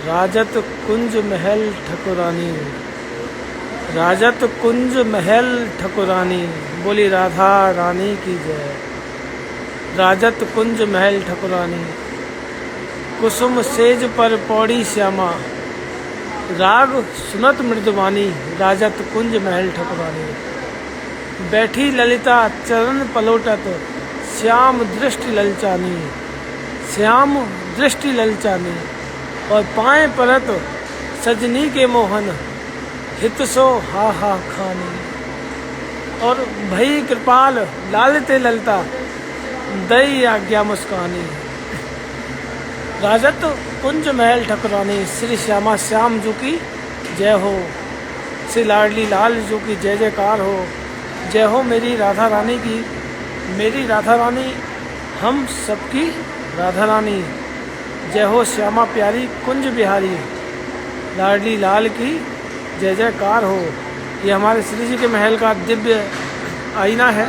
राजत कुंज महल ठकुरानी, राजत कुंज महल ठकुरानी, बोली राधा रानी की जय। राजत कुंज महल ठकुरानी, कुसुम सेज पर पौड़ी श्यामा, राग सुनत मृदुवानी, राजत कुंज महल ठकुरानी। बैठी ललिता चरण पलोटत, श्याम दृष्टि ललचानी, श्याम दृष्टि ललचानी। और पाए परत सजनी के मोहन, हित सो हा हा खानी। और भई कृपाल लालते ललता, दई आज्ञा मुस्कानी। राजत कुंज महल ठकुरानी, श्री श्यामा श्याम जी की जय हो, श्री लाडली लाल जी की जय जयकार हो। जय हो मेरी राधा रानी की, मेरी राधा रानी हम सबकी राधा रानी। जय हो श्यामा प्यारी कुंज बिहारी, लाडली लाल की जय जयकार हो। ये हमारे श्री जी के महल का दिव्य आईना है।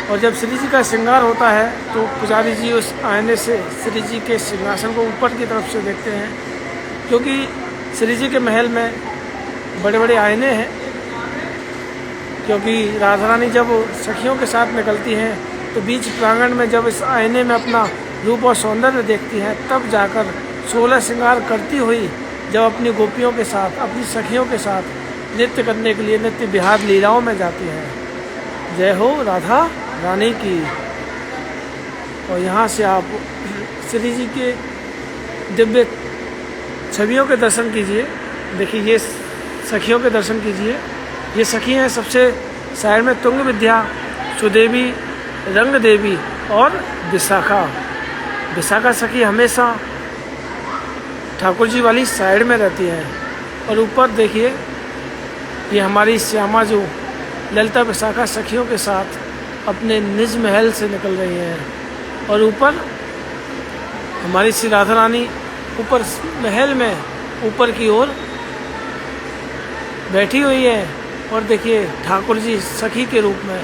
और जब श्री जी का श्रृंगार होता है तो पुजारी जी उस आईने से श्री जी के सिंहासन को ऊपर की तरफ से देखते हैं, क्योंकि श्री जी के महल में बड़े बड़े आईने हैं। क्योंकि राधा रानी जब सखियों के साथ निकलती हैं तो बीच प्रांगण में जब इस आईने में अपना रूप और सौंदर्य देखती हैं, तब जाकर 16 श्रृंगार करती हुई जब अपनी गोपियों के साथ, अपनी सखियों के साथ नृत्य करने के लिए नृत्य विहार लीलाओं में जाती हैं। जय हो राधा रानी की। और यहाँ से आप श्री जी के दिव्य छवियों के दर्शन कीजिए। देखिए ये सखियों के दर्शन कीजिए। ये सखी हैं सबसे साइड में तुंग विद्या, सुदेवी, रंग देवी और विशाखा। विशाखा सखी हमेशा ठाकुर जी वाली साइड में रहती हैं। और ऊपर देखिए ये हमारी श्यामा जो ललिता विशाखा सखियों के साथ अपने निज महल से निकल रही हैं। और ऊपर हमारी श्री राधा रानी ऊपर महल में ऊपर की ओर बैठी हुई है। और देखिए ठाकुर जी सखी के रूप में,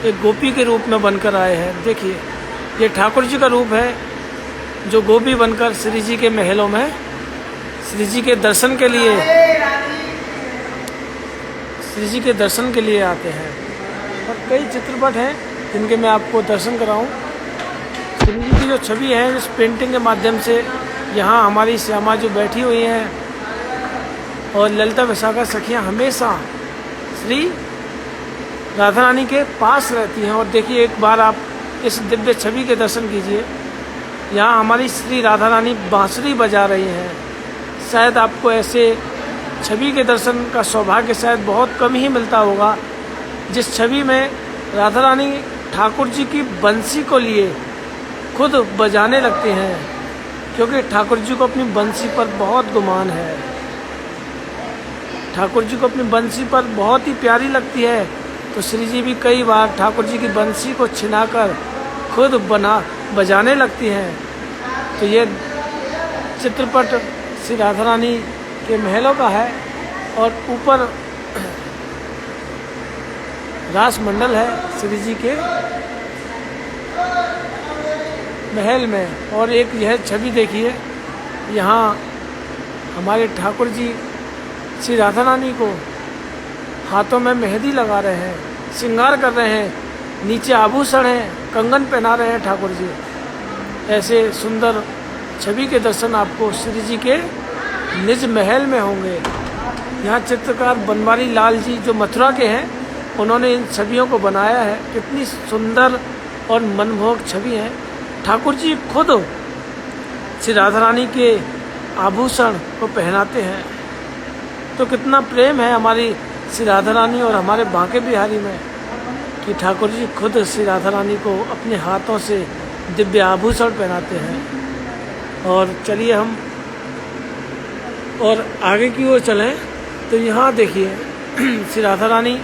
एक गोपी के रूप में बनकर आए हैं। देखिए ये ठाकुर जी का रूप है जो गोपी बनकर श्री जी के महलों में श्री जी के दर्शन के लिए, श्री जी के दर्शन के लिए आते हैं। और कई चित्रपट हैं जिनके मैं आपको दर्शन कराऊं। श्री जी की जो छवि है इस पेंटिंग के माध्यम से यहाँ हमारी श्यामा जो बैठी हुई हैं और ललिता विशाखा सखियाँ हमेशा श्री राधा रानी के पास रहती हैं। और देखिए एक बार आप इस दिव्य छवि के दर्शन कीजिए। यहाँ हमारी श्री राधा रानी बांसुरी बजा रही हैं। शायद आपको ऐसे छवि के दर्शन का सौभाग्य शायद बहुत कम ही मिलता होगा, जिस छवि में राधा रानी ठाकुर जी की बंसी को लिए खुद बजाने लगते हैं, क्योंकि ठाकुर जी को अपनी बंसी पर बहुत गुमान है। ठाकुर जी को अपनी बंसी पर बहुत ही प्यारी लगती है। तो श्री जी भी कई बार ठाकुर जी की बंसी को छिनाकर खुद बजाने लगती हैं। तो ये चित्रपट श्री राधा रानी के महलों का है। और ऊपर रास मंडल है श्री जी के महल में। और एक यह छवि देखिए, यहाँ हमारे ठाकुर जी श्री राधा रानी को हाथों में मेहंदी लगा रहे हैं, श्रृंगार कर रहे हैं, नीचे आभूषण हैं, कंगन पहना रहे हैं ठाकुर जी। ऐसे सुंदर छवि के दर्शन आपको श्री जी के निज महल में होंगे। यहाँ चित्रकार बनवारी लाल जी जो मथुरा के हैं, उन्होंने इन छवियों को बनाया है। कितनी सुंदर और मनमोहक छवि है। ठाकुर जी खुद श्री राधा रानी के आभूषण को पहनाते हैं। तो कितना प्रेम है हमारी श्री राधा रानी और हमारे बांके बिहारी में कि ठाकुर जी खुद श्री राधा रानी को अपने हाथों से दिव्य आभूषण पहनाते हैं। और चलिए हम और आगे की ओर चलें तो यहाँ देखिए श्री राधा रानी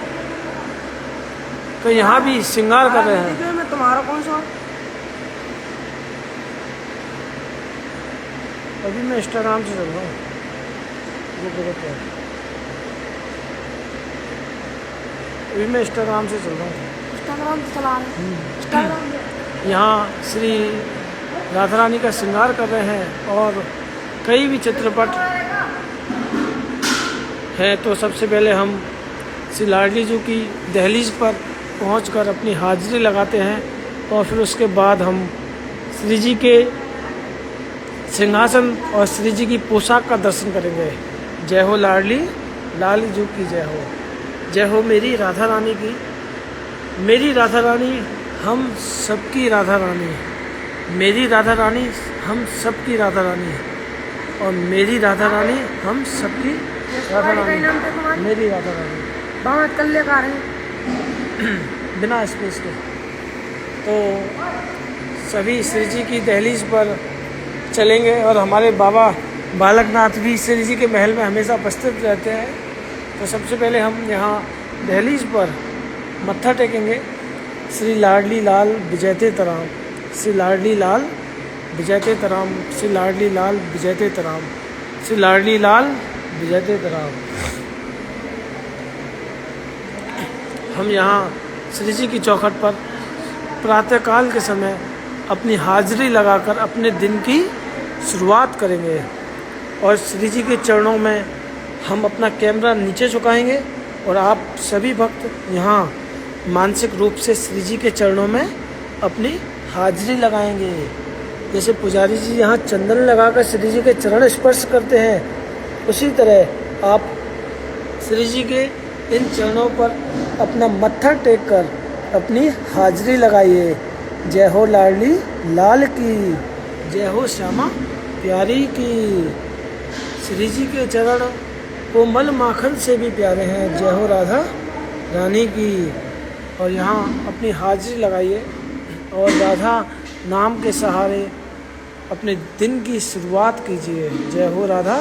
तो यहाँ भी श्रृंगार कर रहे हैं। मैं तुम्हारा कौन सा? अभी मैं इंस्टाग्राम से चल रहा हूँ। अभी मैं इंस्टाग्राम से चल रहा हूँ। इंस्टाग्राम से चला रहे हैं। यहाँ श्री राधा रानी का श्रृंगार कर रहे हैं और कई भी चित्रपट हैं। तो सबसे पहले हम श्री लाडली जी की दहलीज पर पहुंचकर अपनी हाजिरी लगाते हैं और फिर उसके बाद हम श्री जी के सिंहासन और श्री जी की पोशाक का दर्शन करेंगे। जय हो लाडली लाल जी की जय हो मेरी राधा रानी की। मेरी राधा रानी हम सबकी राधा रानी, मेरी राधा रानी हम सबकी राधा रानी, और मेरी राधा रानी हम सबकी राधा रानी, मेरी राधा रानी बहुत कल्लेकार है बिना स्पेस के। तो सभी श्री जी की दहलीज पर चलेंगे और हमारे बाबा बालकनाथ भी श्री जी के महल में हमेशा उपस्थित रहते हैं। तो सबसे पहले हम यहाँ दहलीज पर मत्था टेकेंगे। श्री लाडली लाल विजयते तराम, श्री लाडली लाल विजयते तराम, श्री लाडली लाल विजयते तराम, श्री लाडली लाल विजयते तराम। हम यहाँ श्री जी की चौखट पर प्रातःकाल के समय अपनी हाजिरी लगाकर अपने दिन की शुरुआत करेंगे और श्री जी के चरणों में हम अपना कैमरा नीचे झुकाएंगे और आप सभी भक्त यहाँ मानसिक रूप से श्री जी के चरणों में अपनी हाजिरी लगाएंगे। जैसे पुजारी जी यहाँ चंदन लगाकर श्री जी के चरण स्पर्श करते हैं, उसी तरह आप श्री जी के इन चरणों पर अपना मत्था टेक कर अपनी हाजिरी लगाइए। जय हो लाडली लाल की, जय हो श्यामा प्यारी की। श्री जी के चरण कोमल माखन से भी प्यारे हैं। जय हो राधा रानी की। और यहाँ अपनी हाजिरी लगाइए और राधा नाम के सहारे अपने दिन की शुरुआत कीजिए। जय हो राधा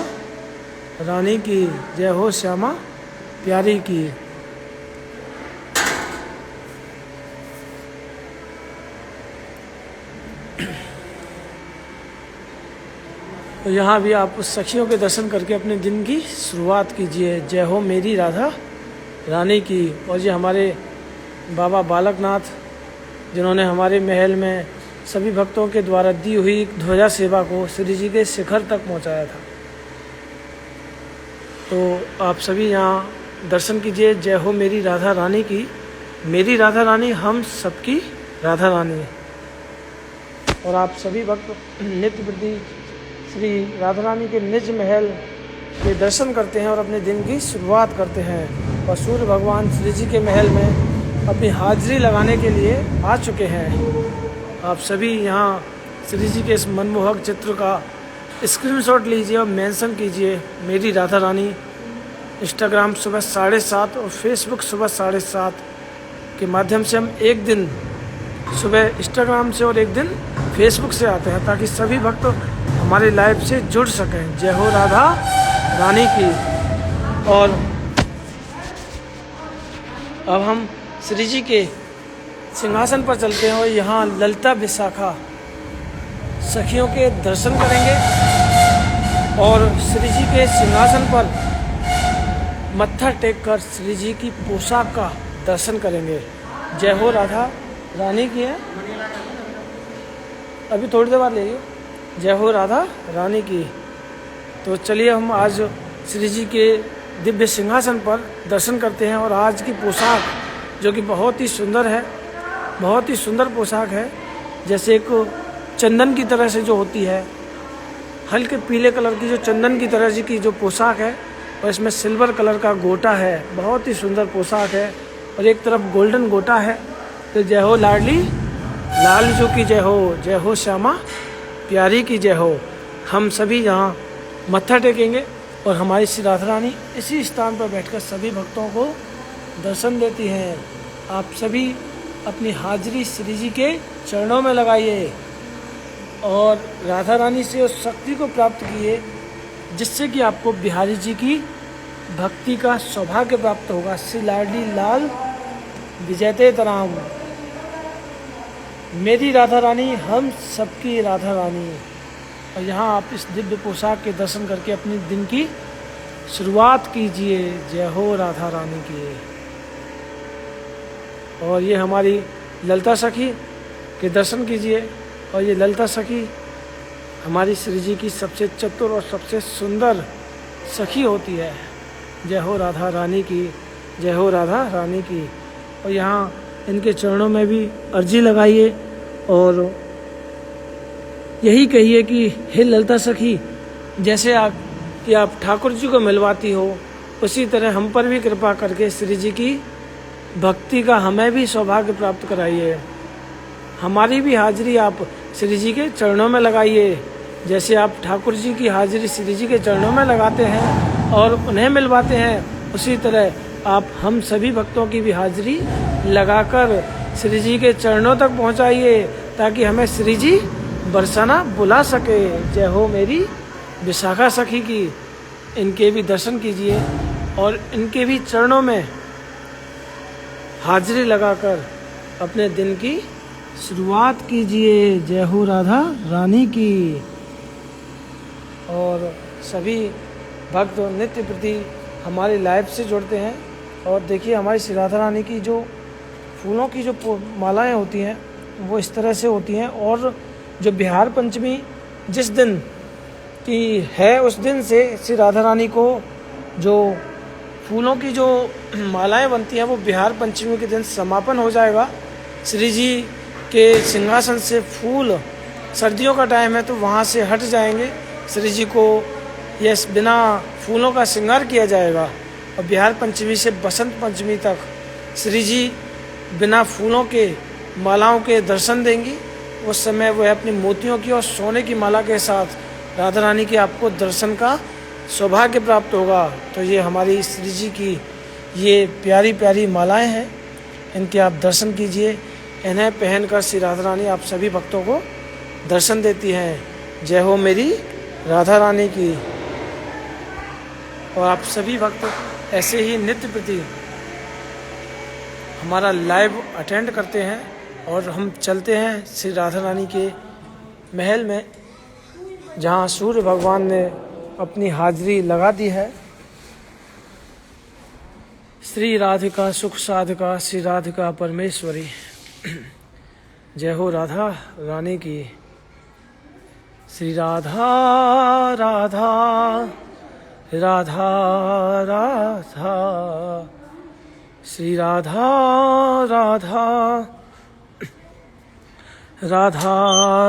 रानी की, जय हो श्यामा प्यारी की। तो यहाँ भी आप उस सखियों के दर्शन करके अपने दिन की शुरुआत कीजिए। जय हो मेरी राधा रानी की। और ये हमारे बाबा बालकनाथ, जिन्होंने हमारे महल में सभी भक्तों के द्वारा दी हुई ध्वजा सेवा को श्री जी के शिखर तक पहुँचाया था। तो आप सभी यहाँ दर्शन कीजिए। जय हो मेरी राधा रानी की। मेरी राधा रानी हम सबकी राधा रानी। और आप सभी भक्त नित्य प्रति श्री राधा रानी के निज महल के दर्शन करते हैं और अपने दिन की शुरुआत करते हैं। और सूर्य भगवान श्री जी के महल में अपनी हाजिरी लगाने के लिए आ चुके हैं। आप सभी यहाँ श्री जी के इस मनमोहक चित्र का स्क्रीनशॉट लीजिए और मेंशन कीजिए मेरी राधा रानी। इंस्टाग्राम सुबह 7:30 और फेसबुक सुबह 7:30 के माध्यम से हम एक दिन सुबह इंस्टाग्राम से और एक दिन फेसबुक से आते हैं, ताकि सभी भक्त हमारे लाइव से जुड़ सकें। जय हो राधा रानी की। और अब हम श्री जी के सिंहासन पर चलते हैं और यहाँ ललिता विशाखा सखियों के दर्शन करेंगे और श्री जी के सिंहासन पर मत्था टेक कर श्री जी की पोशाक का दर्शन करेंगे। जय हो राधा रानी की है, अभी थोड़ी देर बाद ले लियो। जय हो राधा रानी की। तो चलिए हम आज श्री जी के दिव्य सिंहासन पर दर्शन करते हैं। और आज की पोशाक जो कि बहुत ही सुंदर है, बहुत ही सुंदर पोशाक है। जैसे एक चंदन की तरह से जो होती है, हल्के पीले कलर की जो चंदन की तरह की जो पोशाक है, और इसमें सिल्वर कलर का गोटा है। बहुत ही सुंदर पोशाक है और एक तरफ गोल्डन गोटा है। तो जय हो लाडली लाल जो की जय हो श्यामा प्यारी की जय हो। हम सभी यहाँ मत्था टेकेंगे और हमारी श्री राधा रानी इसी स्थान पर बैठकर सभी भक्तों को दर्शन देती हैं। आप सभी अपनी हाजिरी श्री जी के चरणों में लगाइए और राधा रानी से उस शक्ति को प्राप्त कीजिए जिससे कि आपको बिहारी जी की भक्ति का सौभाग्य प्राप्त होगा। श्री लाडली लाल विजयते तराम, मेरी राधा रानी हम सबकी राधा रानी। और यहाँ आप इस दिव्य पोशाक के दर्शन करके अपने दिन की शुरुआत कीजिए। जय हो राधा रानी की। और ये हमारी ललिता सखी के दर्शन कीजिए और ये ललिता सखी हमारी श्री जी की सबसे चतुर और सबसे सुंदर सखी होती है। जय हो राधा रानी की, जय हो राधा रानी की। और यहाँ इनके चरणों में भी अर्जी लगाइए और यही कहिए कि हे ललिता सखी, जैसे आप ठाकुर जी को मिलवाती हो, उसी तरह हम पर भी कृपा करके श्री जी की भक्ति का हमें भी सौभाग्य प्राप्त कराइए। हमारी भी हाजिरी आप श्री जी के चरणों में लगाइए। जैसे आप ठाकुर जी की हाजिरी श्री जी के चरणों में लगाते हैं और उन्हें मिलवाते हैं, उसी तरह आप हम सभी भक्तों की भी हाजिरी लगाकर श्री जी के चरणों तक पहुंचाइए, ताकि हमें श्री जी बरसाना बुला सके। जय हो मेरी विशाखा सखी की। इनके भी दर्शन कीजिए और इनके भी चरणों में हाजिरी लगाकर अपने दिन की शुरुआत कीजिए। जय हो राधा रानी की। और सभी भक्त नित्य प्रति हमारे लाइफ से जुड़ते हैं। और देखिए हमारी श्री राधा रानी की जो फूलों की जो मालाएं होती हैं वो इस तरह से होती हैं। और जो बिहार पंचमी जिस दिन की है, उस दिन से श्री राधा रानी को जो फूलों की जो मालाएं बनती हैं वो बिहार पंचमी के दिन समापन हो जाएगा। श्री जी के सिंहासन से फूल, सर्दियों का टाइम है तो वहाँ से हट जाएंगे। श्री जी को ये बिना फूलों का श्रृंगार किया जाएगा। और बिहार पंचमी से बसंत पंचमी तक श्री जी बिना फूलों के मालाओं के दर्शन देंगी। उस समय वह अपनी मोतियों की और सोने की माला के साथ राधा रानी के आपको दर्शन का सौभाग्य प्राप्त होगा। तो ये हमारी श्री जी की ये प्यारी प्यारी मालाएं हैं, इनके आप दर्शन कीजिए। इन्हें पहनकर श्री राधा रानी आप सभी भक्तों को दर्शन देती हैं। जय हो मेरी राधा रानी की। और आप सभी भक्त ऐसे ही नित्य प्रति हमारा लाइव अटेंड करते हैं और हम चलते हैं श्री राधा रानी के महल में, जहाँ सूर्य भगवान ने अपनी हाजिरी लगा दी है। श्री राधिका सुख साधिका श्री राधिका परमेश्वरी। जय हो राधा रानी की। श्री राधा राधा राधा राधा, श्री राधा राधा राधा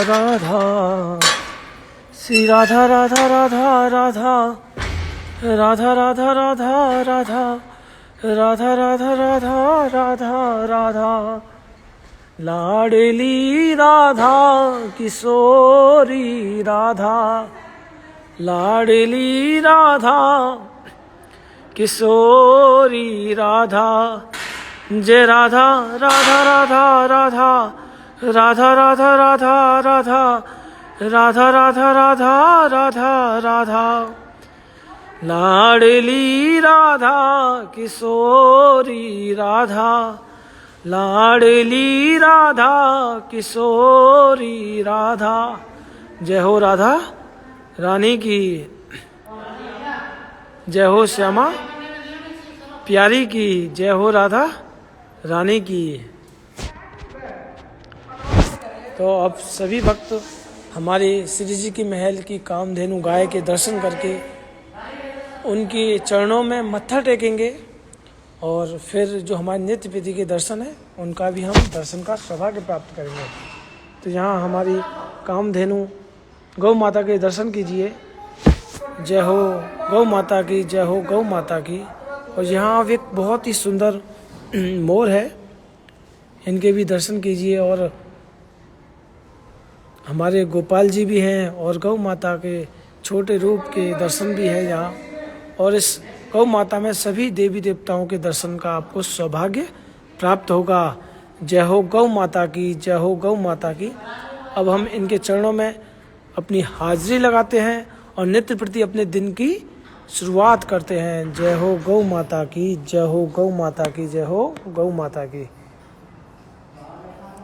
राधा, श्री राधा राधा राधा राधा, राधा राधा राधा राधा, राधा राधा राधा राधा राधा, लाडली राधा किशोरी राधा, लाडली राधा किशोरी राधा। जय राधा राधा राधा राधा, राधा राधा राधा राधा, राधा राधा राधा राधा राधा, लाडली राधा किशोरी राधा, लाडली राधा किशोरी राधा। जय हो राधा रानी की। जय हो श्यामा प्यारी की। जय हो राधा रानी की। तो अब सभी भक्त हमारे श्री जी की महल की कामधेनु गाय के दर्शन करके उनके चरणों में मत्था टेकेंगे और फिर जो हमारे नित्य विधि के दर्शन है उनका भी हम दर्शन का सौभाग्य प्राप्त करेंगे। तो यहाँ हमारी कामधेनु गौ माता के दर्शन कीजिए। जय हो गौ माता की, जय हो गौ माता की। और यहाँ एक बहुत ही सुंदर मोर है, इनके भी दर्शन कीजिए। और हमारे गोपाल जी भी हैं और गौ माता के छोटे रूप के दर्शन भी है यहाँ। और इस गौ माता में सभी देवी देवताओं के दर्शन का आपको सौभाग्य प्राप्त होगा। जय हो गौ माता की, जय हो गौ माता की। अब हम इनके चरणों में अपनी हाजिरी लगाते हैं और नित्य प्रति अपने दिन की शुरुआत करते हैं। जय हो गौ माता की, जय हो गौ माता की, जय हो गौ माता की,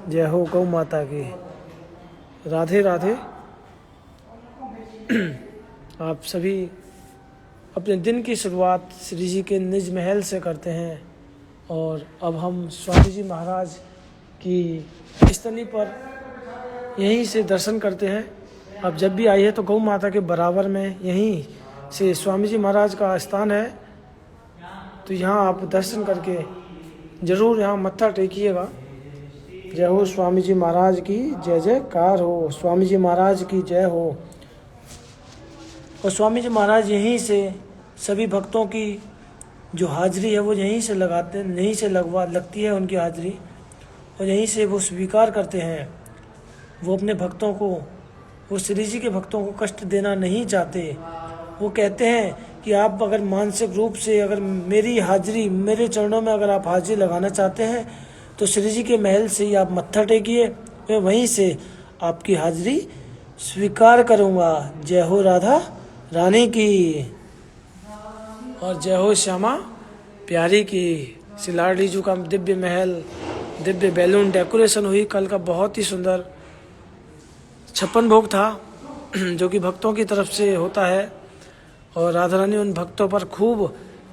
जय हो गौ माता की। राधे राधे। आप सभी अपने दिन की शुरुआत श्री जी के निज महल से करते हैं। और अब हम स्वामी जी महाराज की स्थली पर यहीं से दर्शन करते हैं। अब जब भी आइए तो गौ माता के बराबर में यहीं से स्वामी जी महाराज का स्थान है, तो यहाँ आप दर्शन करके ज़रूर यहाँ मत्था टेकिएगा। जय हो स्वामी जी महाराज की जय जयकार हो, स्वामी जी महाराज की जय हो। और स्वामी जी महाराज यहीं से सभी भक्तों की जो हाजिरी है वो यहीं से लगाते हैं, यहीं से लगती है उनकी हाजिरी, और यहीं से वो स्वीकार करते हैं। वो अपने भक्तों को, वो श्री जी के भक्तों को कष्ट देना नहीं चाहते। वो कहते हैं कि आप अगर मानसिक रूप से अगर मेरी हाजिरी, मेरे चरणों में अगर आप हाजिरी लगाना चाहते हैं तो श्री जी के महल से ही आप मत्था टेकिए, मैं वहीं से आपकी हाजिरी स्वीकार करूँगा। जय हो राधा रानी की और जय हो श्यामा प्यारी की। श्री लाडली जी का दिव्य महल, दिव्य बैलून डेकोरेशन हुई कल का, बहुत ही सुंदर 56 भोग था जो कि भक्तों की तरफ से होता है। और राधा रानी उन भक्तों पर खूब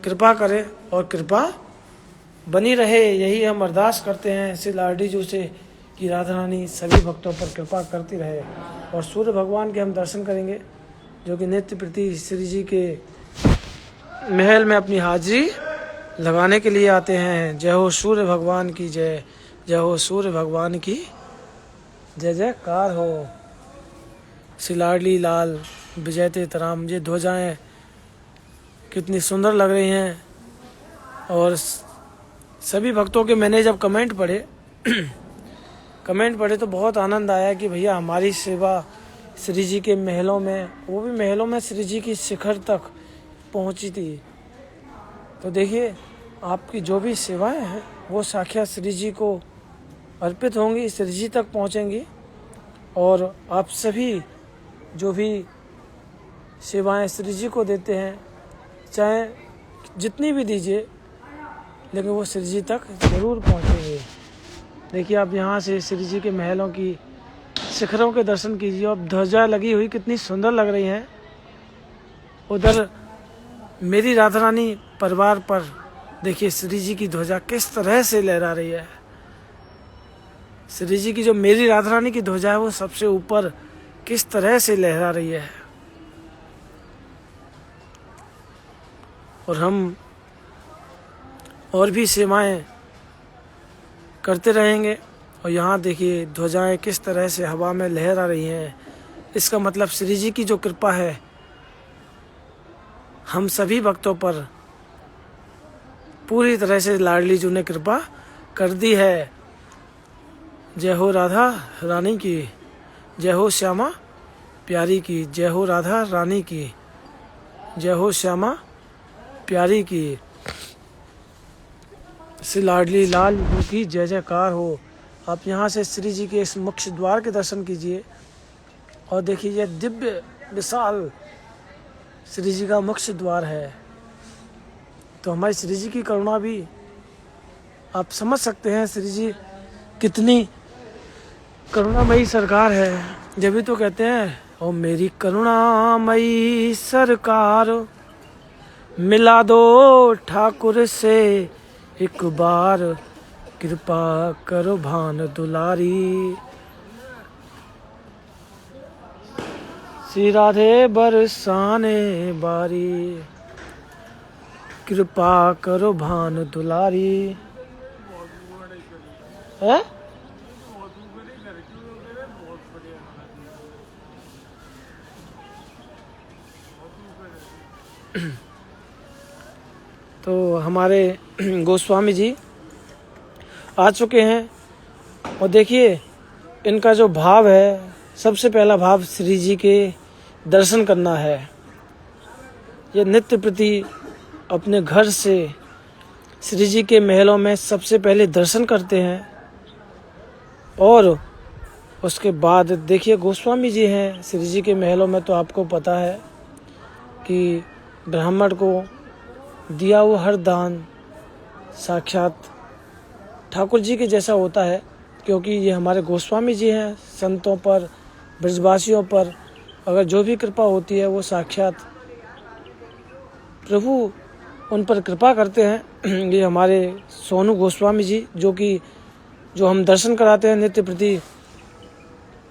कृपा करे और कृपा बनी रहे, यही हम अरदास करते हैं श्री लाडली जी से कि राधा रानी सभी भक्तों पर कृपा करती रहे। और सूर्य भगवान के हम दर्शन करेंगे जो कि नित्य प्रति श्री जी के महल में अपनी हाजिरी लगाने के लिए आते हैं। जय हो सूर्य भगवान की जय, जय हो सूर्य भगवान की जय जयकार हो। श्री लाडली लाल विजयते तराम, ये ध्वजाएं कितनी सुंदर लग रही हैं। और सभी भक्तों के मैंने जब कमेंट पढ़े तो बहुत आनंद आया कि भैया हमारी सेवा श्री जी के महलों में, वो भी महलों में श्री जी की शिखर तक पहुंची थी। तो देखिए आपकी जो भी सेवाएं हैं वो साक्षात श्री जी को अर्पित होंगी, श्री जी तक पहुंचेंगी। और आप सभी जो भी सेवाएं श्री जी को देते हैं, चाहे जितनी भी दीजिए, लेकिन वो श्री जी तक ज़रूर पहुंचेंगे। देखिए आप यहाँ से श्री जी के महलों की शिखरों के दर्शन कीजिए। अब ध्वजा लगी हुई कितनी सुंदर लग रही हैं। उधर मेरी राधा रानी परिवार पर देखिए श्री जी की ध्वजा किस तरह से लहरा रही है। श्री जी की जो मेरी राधा रानी की ध्वजा है वो सबसे ऊपर किस तरह से लहरा रही है। और हम और भी सेवाएं करते रहेंगे। और यहाँ देखिए ध्वजाएं किस तरह से हवा में लहरा रही हैं। इसका मतलब श्री जी की जो कृपा है हम सभी भक्तों पर पूरी तरह से लाडली जी ने कृपा कर दी है। जय हो राधा रानी की, जय हो श्यामा प्यारी की, जय हो राधा रानी की, जय हो श्यामा प्यारी की। श्री लाडली लाल की जय जयकार हो। आप यहाँ से श्री जी के इस मुख्य द्वार के दर्शन कीजिए और देखिए यह दिव्य विशाल श्री जी का मुख्य द्वार है। तो हमारी श्री जी की करुणा भी आप समझ सकते हैं, श्री जी कितनी करुणामयी सरकार है। जब भी तो कहते हैं ओ मेरी करुणामयी सरकार, मिला दो ठाकुर से एक बार, कृपा करो भान दुलारी। श्री राधे बरसाने बारी, कृपा करो भान दुलारी। है तो हमारे गोस्वामी जी आ चुके हैं। और देखिए इनका जो भाव है, सबसे पहला भाव श्री जी के दर्शन करना है। ये नित्य प्रति अपने घर से श्री जी के महलों में सबसे पहले दर्शन करते हैं। और उसके बाद देखिए गोस्वामी जी हैं श्री जी के महलों में, तो आपको पता है कि ब्राह्मण को दिया हुआ हर दान साक्षात ठाकुर जी के जैसा होता है, क्योंकि ये हमारे गोस्वामी जी हैं। संतों पर, ब्रजवासियों पर अगर जो भी कृपा होती है वो साक्षात प्रभु उन पर कृपा करते हैं। ये हमारे सोनू गोस्वामी जी जो हम दर्शन कराते हैं नित्य प्रति,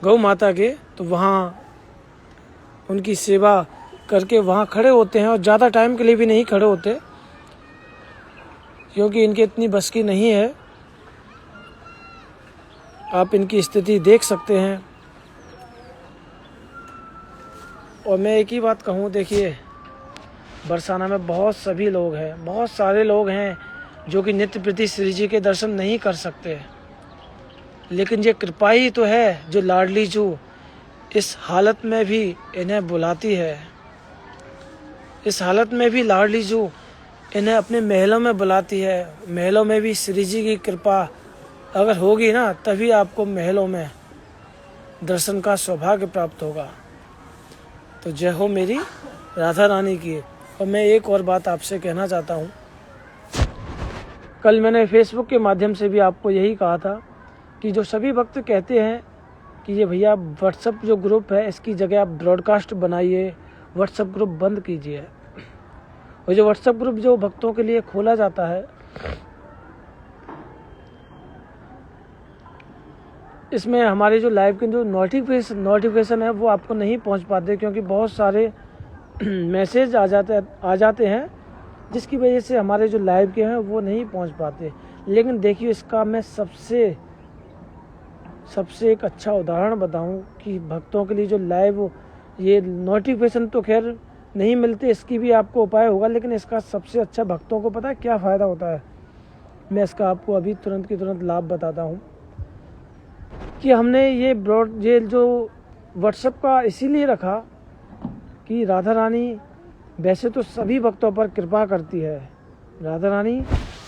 गौ माता के, तो वहाँ उनकी सेवा करके वहाँ खड़े होते हैं, और ज़्यादा टाइम के लिए भी नहीं खड़े होते क्योंकि इनकी इतनी बस की नहीं है। आप इनकी स्थिति देख सकते हैं। और मैं एक ही बात कहूँ, देखिए बरसाना में बहुत सभी लोग हैं, बहुत सारे लोग हैं जो कि नित्य प्रति श्री जी के दर्शन नहीं कर सकते, लेकिन ये कृपा ही तो है जो लाडली जू इस हालत में भी इन्हें बुलाती है। इस हालत में भी लाडली जू इन्हें अपने महलों में बुलाती है। महलों में भी श्री जी की कृपा अगर होगी ना, तभी आपको महलों में दर्शन का सौभाग्य प्राप्त होगा। तो जय हो मेरी राधा रानी की। और मैं एक और बात आपसे कहना चाहता हूँ, कल मैंने फेसबुक के माध्यम से भी आपको यही कहा था कि जो सभी भक्त कहते हैं कि ये भैया व्हाट्सएप जो ग्रुप है इसकी जगह आप ब्रॉडकास्ट बनाइए, व्हाट्सएप ग्रुप बंद कीजिए। और जो व्हाट्सएप ग्रुप जो भक्तों के लिए खोला जाता है, इसमें हमारे जो लाइव के जो नोटिफिकेशन है वो आपको नहीं पहुंच पाते, क्योंकि बहुत सारे मैसेज आ जाते हैं, जिसकी वजह से हमारे जो लाइव के हैं वो नहीं पहुंच पाते। लेकिन देखिए, इसका मैं सबसे एक अच्छा उदाहरण बताऊं कि भक्तों के लिए जो लाइव ये नोटिफिकेशन तो खैर नहीं मिलते, इसकी भी आपको उपाय होगा, लेकिन इसका सबसे अच्छा भक्तों को पता है क्या फ़ायदा होता है। मैं इसका आपको अभी तुरंत की तुरंत लाभ बताता हूं कि हमने ये जो व्हाट्सएप का इसीलिए रखा कि राधा रानी वैसे तो सभी भक्तों पर कृपा करती है, राधा रानी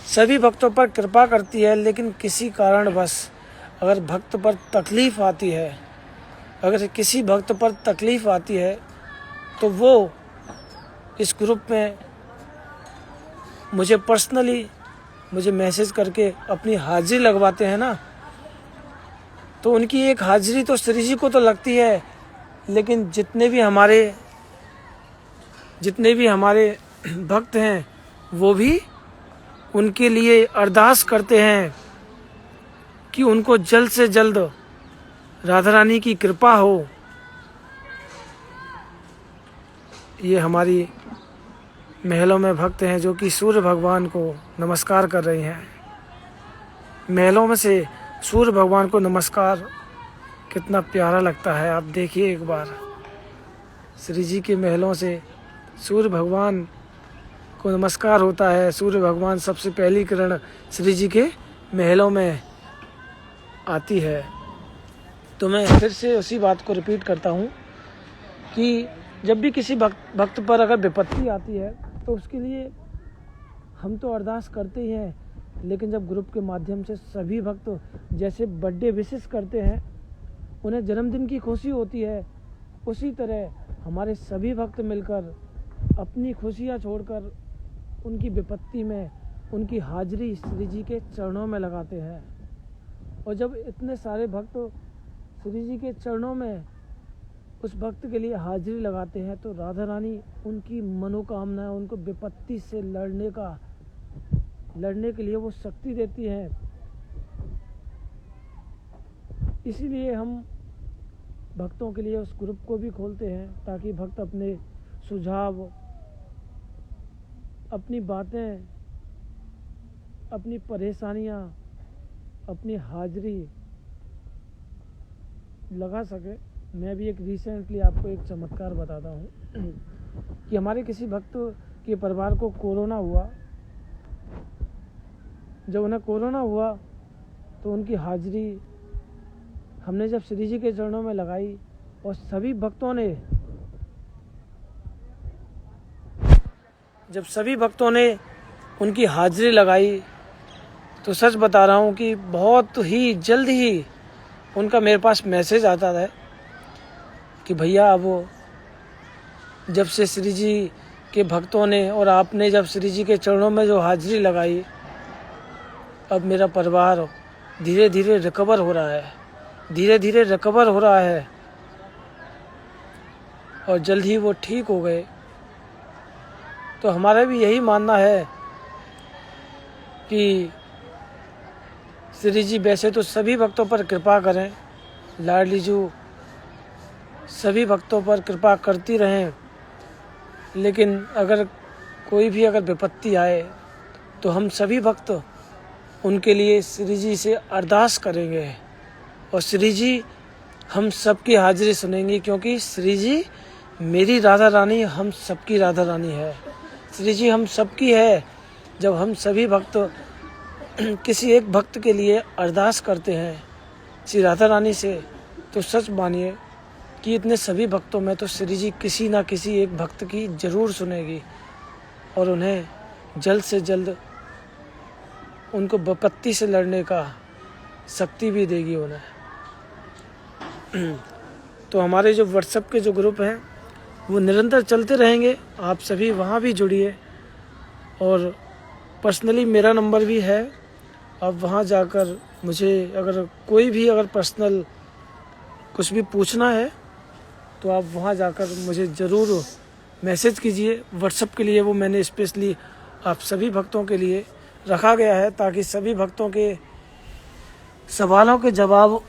सभी भक्तों पर कृपा करती है, लेकिन किसी कारणवश अगर भक्त पर तकलीफ़ आती है, अगर किसी भक्त पर तकलीफ़ आती है तो वो इस ग्रुप में मुझे पर्सनली मैसेज करके अपनी हाजिरी लगवाते हैं ना। तो उनकी एक हाजिरी तो श्री जी को तो लगती है, लेकिन जितने भी हमारे भक्त हैं वो भी उनके लिए अरदास करते हैं कि उनको जल्द से जल्द राधा रानी की कृपा हो। ये हमारी महलों में भक्त हैं जो कि सूर्य भगवान को नमस्कार कर रही हैं। महलों में से सूर्य भगवान को नमस्कार कितना प्यारा लगता है। आप देखिए एक बार, श्री जी के महलों से सूर्य भगवान को नमस्कार होता है। सूर्य भगवान सबसे पहली किरण श्री जी के महलों में आती है। तो मैं फिर से उसी बात को रिपीट करता हूँ कि जब भी किसी भक्त पर अगर विपत्ति आती है तो उसके लिए हम तो अरदास करते ही हैं, लेकिन जब ग्रुप के माध्यम से सभी भक्त जैसे बर्थडे विशेष करते हैं, उन्हें जन्मदिन की खुशी होती है, उसी तरह हमारे सभी भक्त मिलकर अपनी खुशियाँ छोड़कर उनकी विपत्ति में उनकी हाजिरी श्री जी के चरणों में लगाते हैं। और जब इतने सारे भक्त श्री जी के चरणों में उस भक्त के लिए हाजिरी लगाते हैं तो राधा रानी उनकी मनोकामना, उनको विपत्ति से लड़ने के लिए वो शक्ति देती हैं। इसीलिए हम भक्तों के लिए उस ग्रुप को भी खोलते हैं ताकि भक्त अपने सुझाव, अपनी बातें, अपनी परेशानियां, अपनी हाजिरी लगा सके। मैं भी एक रिसेंटली आपको एक चमत्कार बताता हूँ कि हमारे किसी भक्त के परिवार को कोरोना हुआ। जब उन्हें कोरोना हुआ तो उनकी हाजिरी हमने जब श्री जी के चरणों में लगाई और सभी भक्तों ने उनकी हाजिरी लगाई, तो सच बता रहा हूँ कि बहुत ही जल्द ही उनका मेरे पास मैसेज आता है कि भैया अब जब से श्री जी के भक्तों ने और आपने जब श्री जी के चरणों में जो हाजिरी लगाई, अब मेरा परिवार धीरे धीरे रिकवर हो रहा है, और जल्द ही वो ठीक हो गए। तो हमारा भी यही मानना है कि श्री जी वैसे तो सभी भक्तों पर कृपा करें, लाडली जू सभी भक्तों पर कृपा करती रहें। लेकिन अगर कोई भी अगर विपत्ति आए तो हम सभी भक्त उनके लिए श्री जी से अरदास करेंगे और श्री जी हम सबकी हाजिरी सुनेंगी, क्योंकि श्री जी मेरी राधा रानी हम सबकी राधा रानी है। श्री जी हम सबकी है। जब हम सभी भक्त किसी एक भक्त के लिए अरदास करते हैं श्री राधा रानी से, तो सच मानिए कि इतने सभी भक्तों में तो श्री जी किसी ना किसी एक भक्त की जरूर सुनेगी और उन्हें जल्द से जल्द उनको विपत्ति से लड़ने का शक्ति भी देगी उन्हें। तो हमारे जो व्हाट्सएप के जो ग्रुप हैं वो निरंतर चलते रहेंगे। आप सभी वहाँ भी जुड़िए और पर्सनली मेरा नंबर भी है। आप वहाँ जाकर मुझे अगर कोई भी अगर पर्सनल कुछ भी पूछना है तो आप वहाँ जाकर मुझे ज़रूर मैसेज कीजिए। व्हाट्सएप के लिए वो मैंने स्पेशली आप सभी भक्तों के लिए रखा गया है, ताकि सभी भक्तों के सवालों के जवाब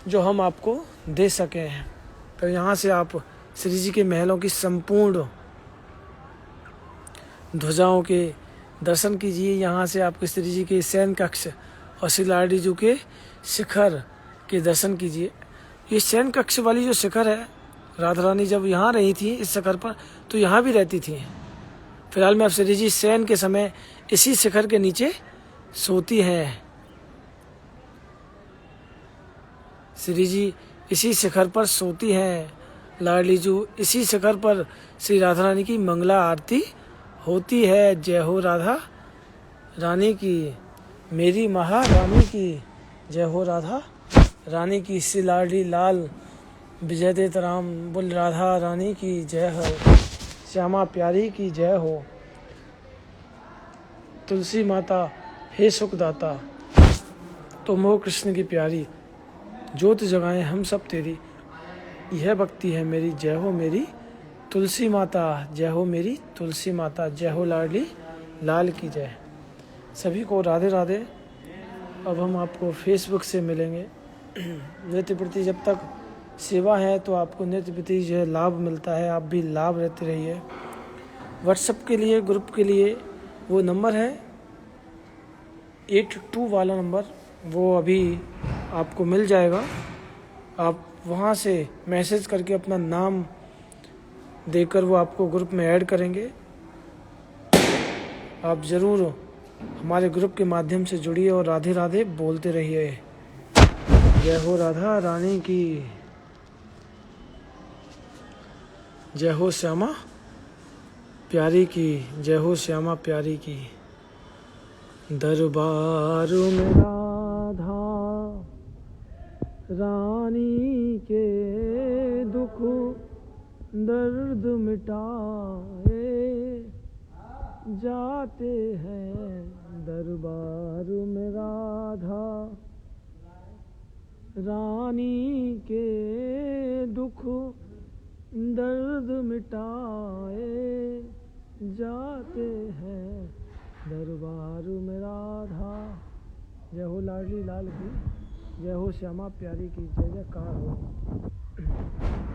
जो हम आपको दे सकें। तो यहाँ से आप श्री जी के महलों की संपूर्ण ध्वजाओं के दर्शन कीजिए। यहाँ से आपके श्री जी के शयन कक्ष और श्री लाडी जी के शिखर के दर्शन कीजिए। ये शयन कक्ष वाली जो शिखर है, राधा रानी जब यहाँ रही थी इस शिखर पर तो यहाँ भी रहती थी। फिलहाल में अब श्री जी शयन के समय इसी शिखर के नीचे सोती हैं। श्री जी इसी शिखर पर सोती हैं। लाडली जू इसी शिखर पर श्री राधा रानी की मंगला आरती होती है। जय हो राधा रानी की, मेरी महारानी की, जय हो राधा रानी की। श्री लाडली लाल विजय देत राम, बोल राधा रानी की जय हो। श्यामा प्यारी की जय हो। तुलसी माता हे सुखदाता, तुम हो कृष्ण की प्यारी, ज्योत जगाएं हम सब तेरी, यह भक्ति है मेरी। जय हो मेरी तुलसी माता, जय हो मेरी तुलसी माता, जय हो लाडली लाल की जय। सभी को राधे राधे। अब हम आपको फेसबुक से मिलेंगे। नृत्य प्रति जब तक सेवा है तो आपको नृत्य प्रति जो है लाभ मिलता है, आप भी लाभ रहते रहिए। व्हाट्सएप के लिए ग्रुप के लिए वो नंबर है 82 वाला नंबर, वो अभी आपको मिल जाएगा। आप वहाँ से मैसेज करके अपना नाम देकर वो आपको ग्रुप में ऐड करेंगे। आप ज़रूर हमारे ग्रुप के माध्यम से जुड़िए और राधे राधे बोलते रहिए। जय हो राधा रानी की, जय हो श्यामा प्यारी की, जय हो श्यामा प्यारी की। दरबार में राधा रानी के दुख दर्द मिटाए जाते हैं। दरबार में राधा रानी के दुख दर्द मिटाए जाते हैं। दरबार में राधा, जय हो लाडली लाल की, जय हो श्यामा प्यारी की, जय जयकार हो।